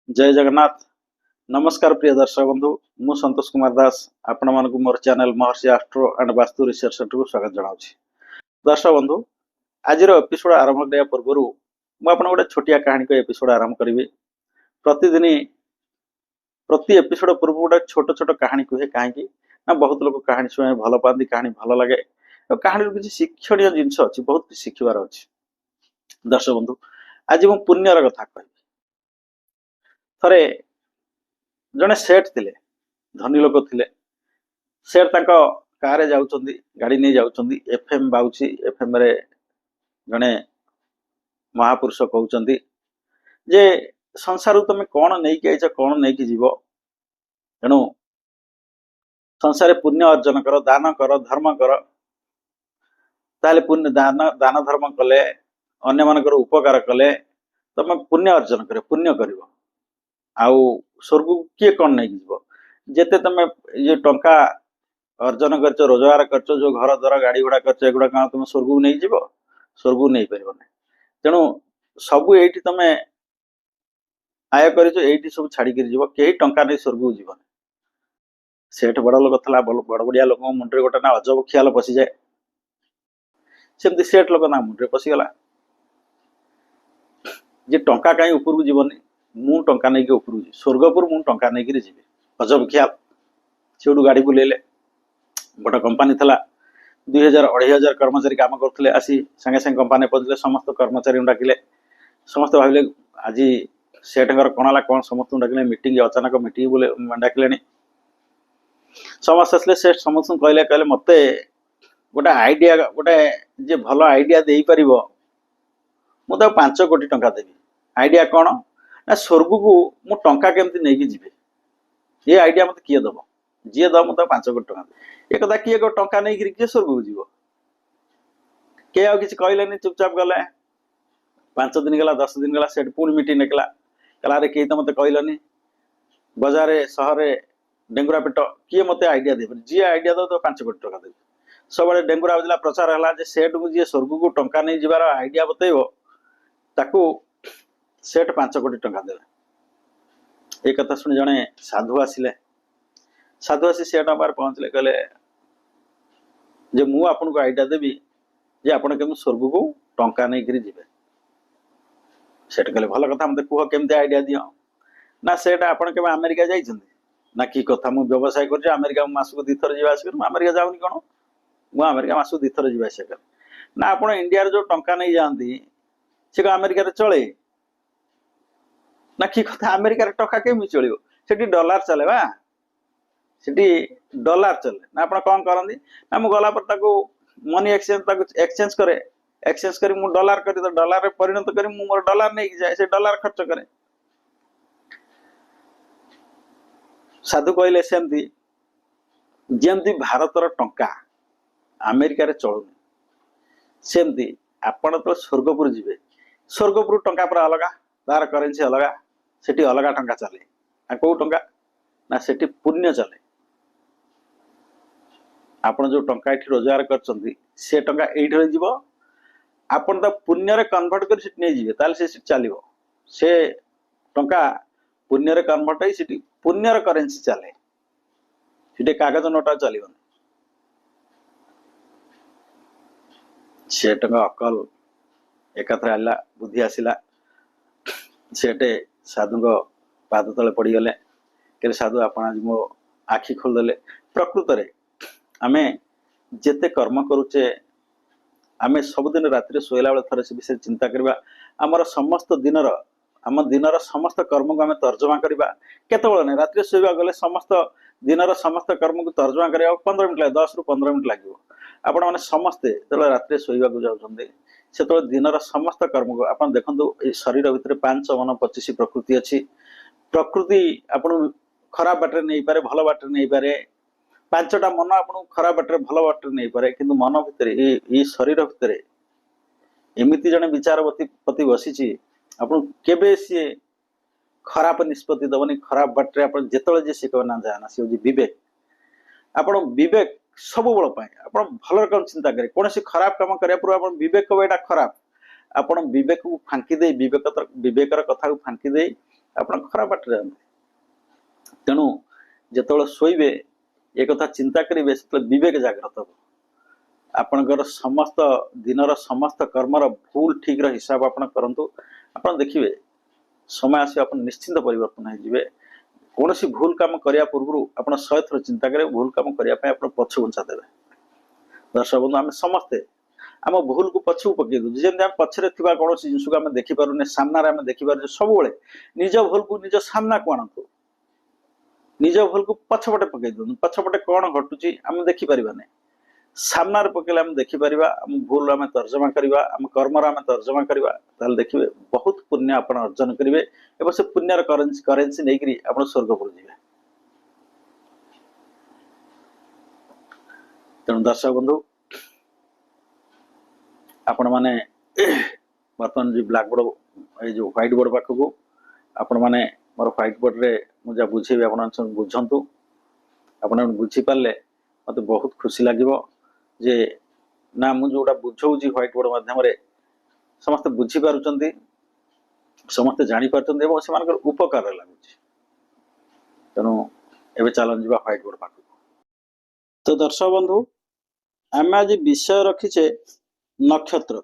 जय जगन्नाथ। नमस्कार प्रिय दर्शक बंधु, मु संतोष कुमार दास आपण मानकु मोर channel Maharshi astro and vastu research को स्वागत जनाउछि। दर्शक बंधु, आजिर एपिसोड आरंभ करया पूर्व मु आपण गोटे छोटिया कहानी को एपिसोड आरंभ करिवे। प्रतिदिन प्रति एपिसोड पूर्व गोटे छोट छोट कहानी कहे कहीं ना बहुत लोग कहानी शुणे भल पाती, कहानी भल लगे, कहानी किसी शिक्षणीय जिनस अच्छी, बहुत किसी शिखबार अच्छी। दर्शक बंधु, आज मु पुण्यर कथा कहि। थरे जने सेठ थिले, धनी लोक थिले। सेठ तांको कार जाउछंदी, गाड़ी नहीं जाउछंदी, एफएम बाउची। एफएम रे जने महापुरुष कहउछंदी जे संसार तुम कौन नहीं कि आइछ, कौन नहीं कि जीव, तेणु संसार पुण्य अर्जन कर, दान कर, धर्म कर। ताले पुण्य दान धर्म कले, अन्य मानकर उपकार कले तुम पुण्य अर्जन कर, पुण्य करिवो। आउ स्वर्ग किए कौन नहीं जीव, जेते तुम ये टंका अर्जन कर, रोजगार कर, जो घर द्वार गाड़ी घोड़ा कर, एगुड़ा कौन तुम स्वर्ग को नहीं जीव, स्वर्ग को नहीं पार ना। तेणु सबू ये तुम आय कर सब छाड़ी जीव, कहीं टंका नहीं स्वर्ग को जीवन। सेठ बड़ लोक था, बड़ बड़िया लोक मुंडे गोटे ना अजब ख्याल पशि जाए। सेमती सेठ लोक ना मुंडे पशिगला जे टंका कहीं ऊपर को जीवनी, मु टंका नहीं ऊपर स्वर्गपुर मु टंका नहीं जी। अजब ख्याल। से गाड़ी बुलेले, गोटे कंपानी था, 2000-2500 कर्मचारी काम करते। आसी संगे संगे कंपानी पहुंचले, समस्त कर्मचारी डाकिले। समस्त भाविले आज सेठ कौन है कौन, समस्त डाकिले मीटिंग, अचानक मीटिंग बोले डाकिले। समस्त आसले, सेठ समस्त कहले कहले मत गोटे आइडिया, गोटे जे भल आइडिया दे पार, मुझे 5 कोटी टंका देवी। आइडिया कौन ना, स्वर्ग को मु टंका केमती नहीं जीवे, ये आइडिया मत किए दब, जी दब मुझे 5 कोटी टंका दे। ये कथा किए टंका नहीं किए स्वर्ग को जीव, किए आ किसी कहले, चुपचाप गले। 5 दिन गला, 10 दिन गला, सेठ पुणी मीटिंग निकला। कहला अरे कहीं तो मत कहलनी, बजार सहर डेंगुरा पेट किए मत आइडिया दे, जी आइडिया दो तो 5 कोटी टंका देवी। सब डेंगुरा बजला, प्रचार है सेठ को जी स्वर्ग को टंका नहीं जीवार आइडिया बतैब, ताकू सेठ 5 कोटी टंका देवे। एक कथा शुणी जड़े साधु आसिले। साधु आसी सेठ बार पहुंचले, कहले जे मु आपन को आइडिया देवी जे आपन केम स्वर्ग को टंका नहीं करी जीवे। सेठ कहले भल कथा, मत कह केमती आइडिया दियो ना। सेठ आपन केम अमेरिका जाइछंती ना? कि कथा, मु व्यवसाय कर अमेरिका मासको 2 थर जीवा आसी कर, अमेरिका जाऊनी कौन, मु अमेरिका मासको 2 थर जीवा आसी कर ना। आपन इंडिया रे जो टंका नहीं जानती से को अमेरिका रे चले ना? कि कथा, अमेरिका रे टंका केमि चलियो, सेठी डॉलर चले बा, सेठी डॉलर चले ना। आपण कौन करंदी ना, मु गला पर ताको मनी एक्सचेंज, ताको एक्सचेंज करे, एक्सचेंज करी मु डॉलर करी, तो डॉलर रे परिणत करी मु मोर डॉलर नहीं जाए, से डॉलर खर्च करे। साधु कहले सेमती जेमती भारतर टंका अमेरिका रे चलुनी, सेमती आपण तो स्वर्गपुर जीवे। स्वर्गपुर टंका पर अलगा, तार करेन्सी अलगा, सेठी अलगा टंका चले। आ को टंका ना, सेठी पुण्य चले। आपण जो टंका एठी रोजगार करचंती, से टंका एठी रे जीवो, आपण तो पुण्य रे कन्वर्ट कर सेठी नै जीवे, ताले से चलिवो। से टंका पुण्य रे कन्वर्ट होई सेठी पुण्य रे करेन्सी चले, सेठी कागज नोटा चलिवो। से टंका अकल एकत्र आला, बुद्धि आसिला। सेठे साधु को पाद तले पड़गले, कहले साधु आप मो आखि खोलदेले। प्रकृत रे आमे जेते कर्म करुचे, आमे सबुदिन रात्रि शोला बेले थरे से विषय चिंता करबा। आमर समस्त दिनर, आम दिनर समस्त कर्म को आमे तर्जमा करबा। केतबेले नै, रात्रि शोइबा गले समस्त दिनर समस्त कर्म को तर्जमा करबा 15 मिनिट लागे, 10 रु 15 मिनिट लागिवो। आपण माने समस्ते जेतबेले रात्रि शोइबा को जाउछन्ते, सेतबेले दिनर समस्त कर्म को आपण देखंतु। ए शरीर भितर 5 मन 25 प्रकृति अछि। प्रकृति आपण खराब बाटे नहीं पारे भल बाटे नहीं पारे पांचटा मन आपन खराब बाटे भल बाटे नहीं पारे किंतु मन भितर ये शरीर भितर एमती जने विचारपति बसी आपन केबे सी खराब निष्पत्ति दबनी खराब बाटे आपन जेतले जे से कहना जाना से विवेक आपन विवेक सब बल पाए आपन भल रकम चिंता करे कौन सी खराब काम करिया पूर्व आपन विवेक को एटा खराब आपन विवेक को फांकी दे विवेकर कथा को फांकी दे आपन खराब बाटे जाते तेणु जेतले शोइबे ए कथा चिंता करेंगे से विवेक जागृत हो आपणकर समस्त दिनर समस्त कर्मर भूल ठीक हिसाब आपन करंतु आपन देखिए समय आसी आपन निश्चिंत परिवर्तन हो कौन सी भूल काम करिया पूर्व आपन 100 थर चिंता करेंगे भूल काम करिया पे आपन पछ घुंचा देबे दर्शक बंधु आम समस्ते आम भूल को पछू पकई दू जमी आम पछरे थिबा कौन जिनस को आम देखि पारुने सामना आम देखि पारे सब निज भूल को निज सामना को आणतु निज भूल को पछपटे पकई दू पछपटे कौन घटुची आम देखि परिबा नै सामना पकेले आम देखि परिबा आम भूल आम तर्जमा करिबा आम कर्मर आम तर्जमा करिबा ताल देखिबे बहुत पुण्य आपण अर्जन करिवे एवं से पुण्यर करेंसी नै करी आपण स्वर्गपुर जिवे तेणु दर्शक बंधु आपण माने बर्तमान जो ब्लैक बोर्ड ये जो व्हाइट बोर्ड पाखक आपण माने मोर व्हाइट बोर्ड रे मुझे बुझेबी आपण बुझंतु आपण बुझी पारले मते बहुत खुशी लागिवो जे ना मु जोटा बुझौजी व्हाइट बोर्ड माध्यम रे समस्त बुझी पारुचंती समस्त जानी पारुचंती एवं सेमानकर उपकार लागुची तेणु एबे चलन जिबा व्हाइट बोर्ड पाखक तो दर्शक बंधु आम आज विषय रखीचे नक्षत्र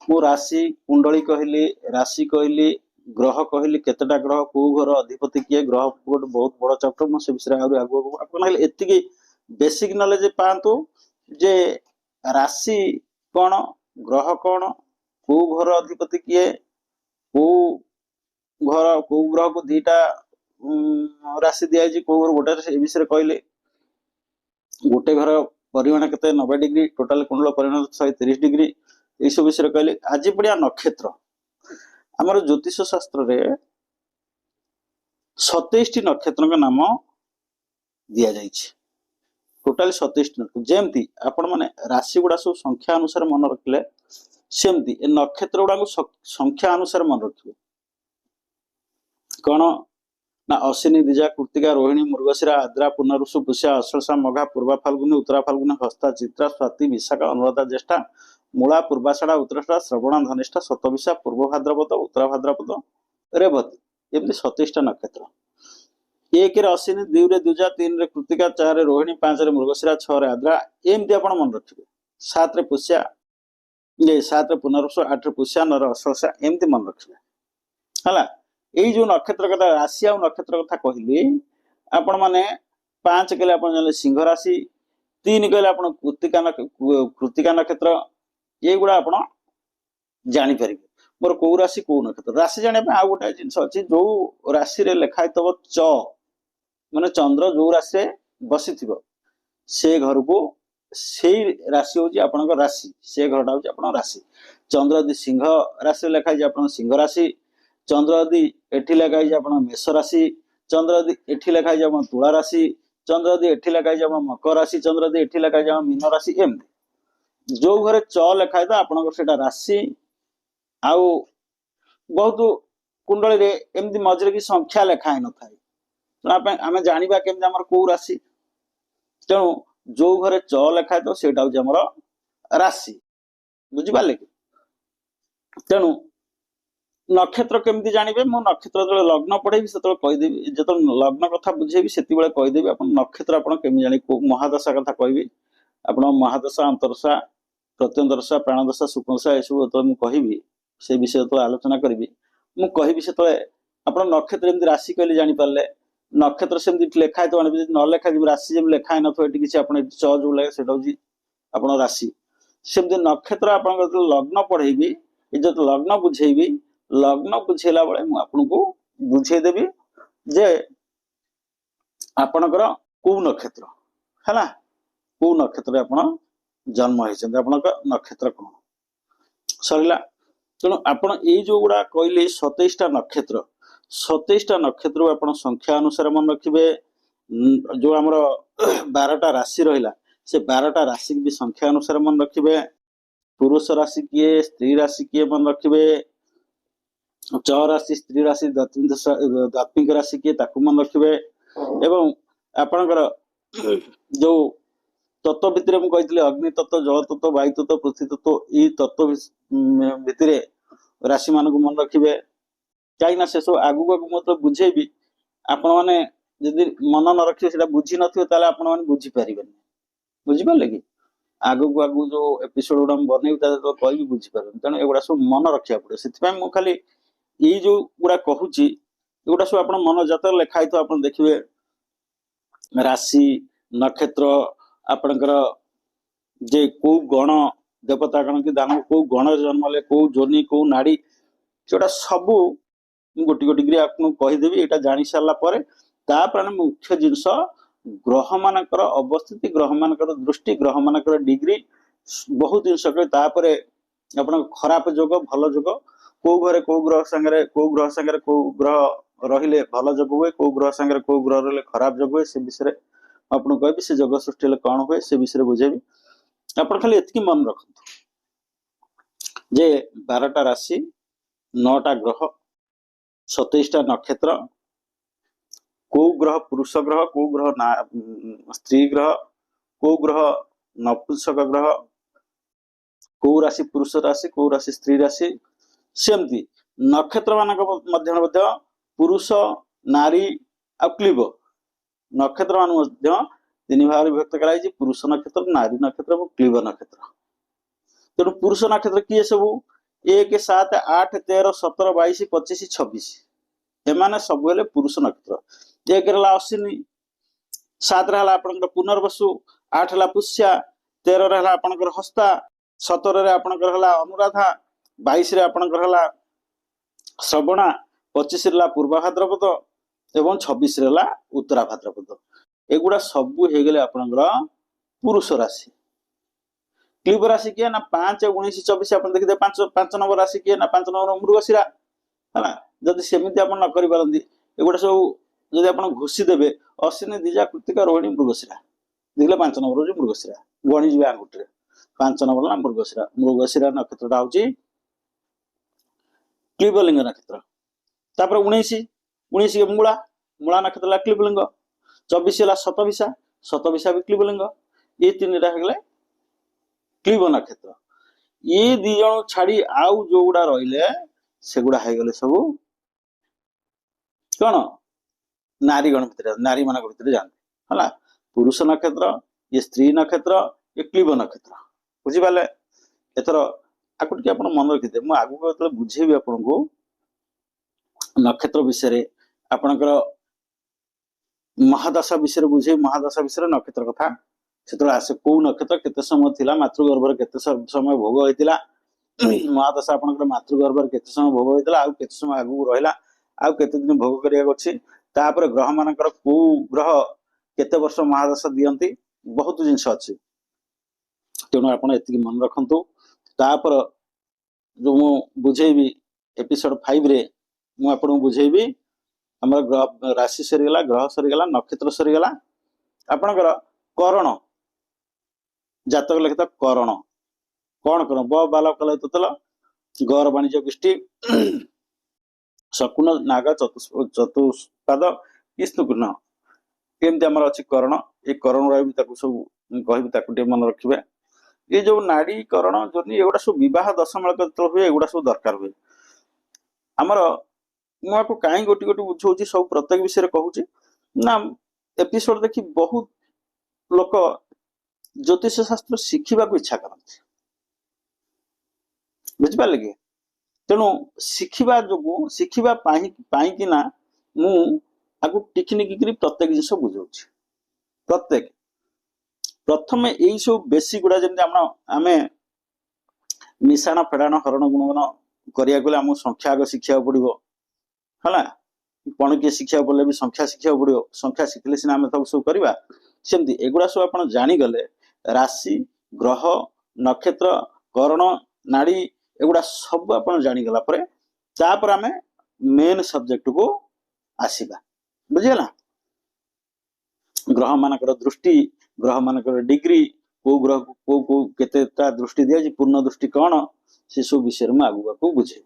मु राशि कुंडली कहली राशि कहली ग्रह कहली केतटा ग्रह को घर अधिपति किए ग्रह गोटे बहुत बड़ चैप्टर मुझे विषय आगे एति बेसिक नॉलेज पातु जे राशि कौन ग्रह कौन को घर अधिपति किए को घर को ग्रह को दीटा राशि दिखाई को घर गोटे विषय कहले गोटे घर परिमाण के 90 डिग्री टोटाल कुंडल परिमाण 130 डिग्री ये सब विषय कहले आज बढ़िया नक्षत्र आमर ज्योतिष शास्त्र रे 27 नक्षत्र का नाम दिया जाइए टोटाल 27 नक्षत्र जेमती आपण माने राशि गुड़ा सब संख्या अनुसार मन रखिले सेमती ए नक्षत्र गुड़ा संख्या अनुसार मन रखिबे कौन ना अश्विनी दिजा कृतिका रोहिणी मृगशिरा आद्रा पुनरुषु पुष्या अश्लेषा मघा पूर्वा फाल्गुनी उत्तरा फाल्गुनी हस्ता चित्रा स्वाति विशाखा अनुराधा ज्येष्ठा मूला पूर्वाषाढ़ा उत्तराषाढ़ा श्रवण धनिष्ठा शतविशा पूर्व भाद्रपद उत्तरा भाद्रपद रेवती एमती 27 नक्षत्र 1 रे अश्विनी 2 रे द्विजा 3 रे कृतिका 4 रे रोहिणी 5 रे मृगशिरा 6 रे आद्रा एमती आपण मन रखिबे 7 रे पुष्या 7 रे पुनरुषु 8 रे पुष्या 9 रे अश्लेषा एमती मन रखिबे हला एई जो नक्षत्र कथा राशि आ नक्षत्र कथा कहली आपण माने 5 कहले आपण जाने सिंह राशि 3 कहले आपण कृतिका नक्षत्र ये गुड़ा आपण जानि परिबे मोर को राशि को नक्षत्र राशि जाने पे आ गोटे जिंस अछि जो राशि रे लिखाय तब च माने चंद्र जो राशि रे बसिथिबो से घर को सेई राशि होची आपन राशि से घरटा होची आपन राशि चंद्र यदि सिंह राशि लिखाय जे आपन सिंह राशि चंद्र यदि एठी लिखाय जे आपन मेष राशि चंद्र यदि एठी लिखाय जे आपन तुला राशि चंद्र यदि एठी लिखाय जे आपन मकर राशि चंद्र यदि एठी लिखाय जे आपन मीन राशि एम जो घरे च लिखाय तो आपन सेटा राशि आउ बहुत कुंडली रे एमती मझे कि संख्या लिखाई न थाए आम जाना केमती आमर को राशि तेणु जो घरे च लिखाए तो सेटा हूँ आमर राशि बुझिपारे कि तेणु नक्षत्र केमती जानवे मु नक्षत्र जो लग्न पढ़ेबी से कहीदेवी जो लग्न कथा बुझेबी से कहीदेवी आप नक्षत्र आप केमी जानी महादशा कथा कहबी आप महादशा अंतरदशा प्रत्यंतरदशा प्राणदशा शुक्रदशा यह सब कहबी से विषय तो आलोचना करी मु कहि से आप नक्षत्र एमती राशि कहले जानीपारे नक्षत्र से लेखाए तो आने न लेखा राशि जब लेखाए न किसी आप च जो लगे से आप राशि सेमती नक्षत्र आप लग्न पढ़ेबी जो लग्न बुझेबी लग्न बुझेला बेले मु आपको बुझेदेवी जे आपणकर को नक्षत्र है को नक्षत्र आप जन्म होती आप नक्षत्र कौन सरला तेणु आपण ये जो गुड़ा कहले 27टा नक्षत्र 27टा नक्षत्र आपण संख्या अनुसार मन रखिबे। जो आमर 12टा राशि रहिला से 12टा राशि भी संख्या अनुसार मन रखिबे। पुरुष राशि किए, स्त्री राशि किए मन रखिबे। च राशि, स्त्री राशि, दात्मिक राशि किए ताकू मन रखिबे। एवं आपणकर जो तत्व भितर मु कहितले अग्नि तत्व, जल तत्व, वायु तत्व, पृथ्वी तत्व, ई तत्व भितर राशि मान को मन रखिबे। कहीं से सब आगु आगु मतलब बुझेबी, आपण माने जदि मन न रखिए सेटा बुझी नथियो ताले आपण माने बुझी परिबेनी। बुझी पाले कि आगु को आगु जो एपिसोड गुडा बनेबी ता तो कहि बुझी पारबेनी। तेणु एगुडा सब मन रखिया पड़े। सेति मु खाली ई जो गुडा कहूची एगुडा सब आपण मन जातक लेखाई तो आपण देखिबे राशि नक्षत्र आपणकर जे को गण देवता गण की दान को गण जन्मले को जोनी को नाड़ी सेटा सब गोटी गोटी गिरी आपको कहीदेवी। यहाँ जानी सारा पर तापर मुख्य जिनस ग्रह मानकर अवस्थिति, ग्रह मानकर दृष्टि, ग्रह मानकर डिग्री बहुत जिनस तापर आप खराब जोग भल जोग को घरे को ग्रह सांगे को ग्रह रहिले भल जोग हुए, को ग्रह सांगे को ग्रह रहिले खराब जोग हुए। से विषय आपको कहबी से जग सृष्टि कौन हुए से विषय बुझेबी। आप खाली एतकी मन रखु जे 12टा राशि, 9टा ग्रह, 27टा नक्षत्र, को ग्रह पुरुष ग्रह, को ग्रह स्त्री ग्रह, को ग्रह नपुंसक ग्रह, को राशि पुरुष राशि, को राशि स्त्री राशि। सेमती नक्षत्र मानक मध्य पुरुष नारी आ क्लीब नक्षत्र मान तीन भाग विभक्त कराई। पुरुष नक्षत्र, नारी नक्षत्र और क्लीब नक्षत्र। तेणु पुरुष नक्षत्र किए सब 1, 7, 8, 13, 17, 22, 25, 26 एमाने सब हेले पुरुष नक्षत्र। 1 रहा अश्विनी, 7 रहा आपनकर पुनर्वसु, 8 रहा पुष्या, 13 रहा आपनकर हस्ता, 17 रे आपनकर हला अनुराधा, 22 रे आपनकर हला श्रवणा, 25 रे हला पूर्वा भाद्रपद एवं 26 रे हला उत्तरा भाद्रपद। एगुडा सब हे गेले आपनकर पुरुष राशि। क्लीब राशि किए ना 5, 19, 24 आप देखिए 5 नंबर राशि किए ना 5 नंबर मृगशिरा है। जदि सेमती आप न करि पारंती एगुडा सब जदि आप घोषी देबे अश्विनी, द्विजा, कृतिका, रोहिणी, मृगशिरा देखले 5 नंबर जो मृगशिरा गणी जी आंगुठी 5 नंबर ना मृगशिरा। मृगशिरा नक्षत्रटा होची क्लीबलिंग नक्षत्र। तापर 19 मूला, मूला नक्षत्र क्लीबलिंग। 24 हला शतभिषा, शतभिषा भी क्लीबलिंग। ये 3टा हेगले क्लीब नक्षत्र। ये 2 जन छाड़ी आउ जो गुडा रहिले से गुडा है गले सब कौन नारी गण भितर, नारी मान भितर जानते है। पुरुष नक्षत्र, ये स्त्री नक्षत्र, ये क्लीब नक्षत्र। बुझी पाले एथर आकु टिके आपण मन रखिते। मु आगु को बुझेबी आपनको नक्षत्र विषय आपणकर महादशा विषय बुझे। महादशा विषय नक्षत्र कथा से आसे को नक्षत्र केते समय थिला, मातृगर्भर केते समय भोग होइतिला, महादशा आपनकर मातृगर्भर केते समय भोग होइतिला, आ केते समय आगु रहिला, आ केते दिन भोग करिया अछि। तापर ग्रह मानकर को ग्रह केते वर्ष महादशा दियंती बहुत जिंस अछि। तेणु आपण एतिकी मन रखंतु। तापर जो मु बुझेबी एपिसोड 5 रे मु आपण बुझेबी हमर ग्रह राशि सरीगला, ग्रह सरीगला, नक्षत्र सरीगला। आपणकर करण जातक लिखित करण कौन कर ब बाल कल तल गौर वाणिज्य गोष्ठी शकुन नाग चतुष्पाद विष्णुकृष्ण केमती आमर अच्छी करण। ये करण गुड़ा भी सब कह मन रखिए। ये जो नाड़ी करण जो एगुड़ा सब विवाह दशमूलक हुए एगुड़ा सब दरकार हुए। आमर मुझे कहीं गोटी गोटी बुझाऊँ सब प्रत्येक विषय कहूँ ना एपिसोड देखी बहुत लोक ज्योतिष शास्त्र शिखा इच्छा करते। बुझिपारे कि तेणु शिखा जो शिखा मुझे टिखिनिक प्रत्येक जिन बुझाऊँ। प्रत्येक प्रथम यही सब बेसी गुड़ा जमी आम मिशाण फेड़ाण हरण गुणगण करा गले आम संख्या आग शिखा पड़ो है। पणकिए शिखा पड़े भी संख्या शिखा पड़ो। संख्या शिखले सीना आम सब करवा सेमती एगुड़ा सब आप जानीगले राशि ग्रह नक्षत्र करण नाड़ी एगुड़ा सब आप जानीगला आम मेन सब्जेक्ट को आसीबा बुझिगला ग्रह मानकर दृष्टि ग्रह मानकर डिग्री को ग्रह को केतेटा दृष्टि दिया पूर्ण दृष्टि कौन से सब विषय में आगुआ को बुझे।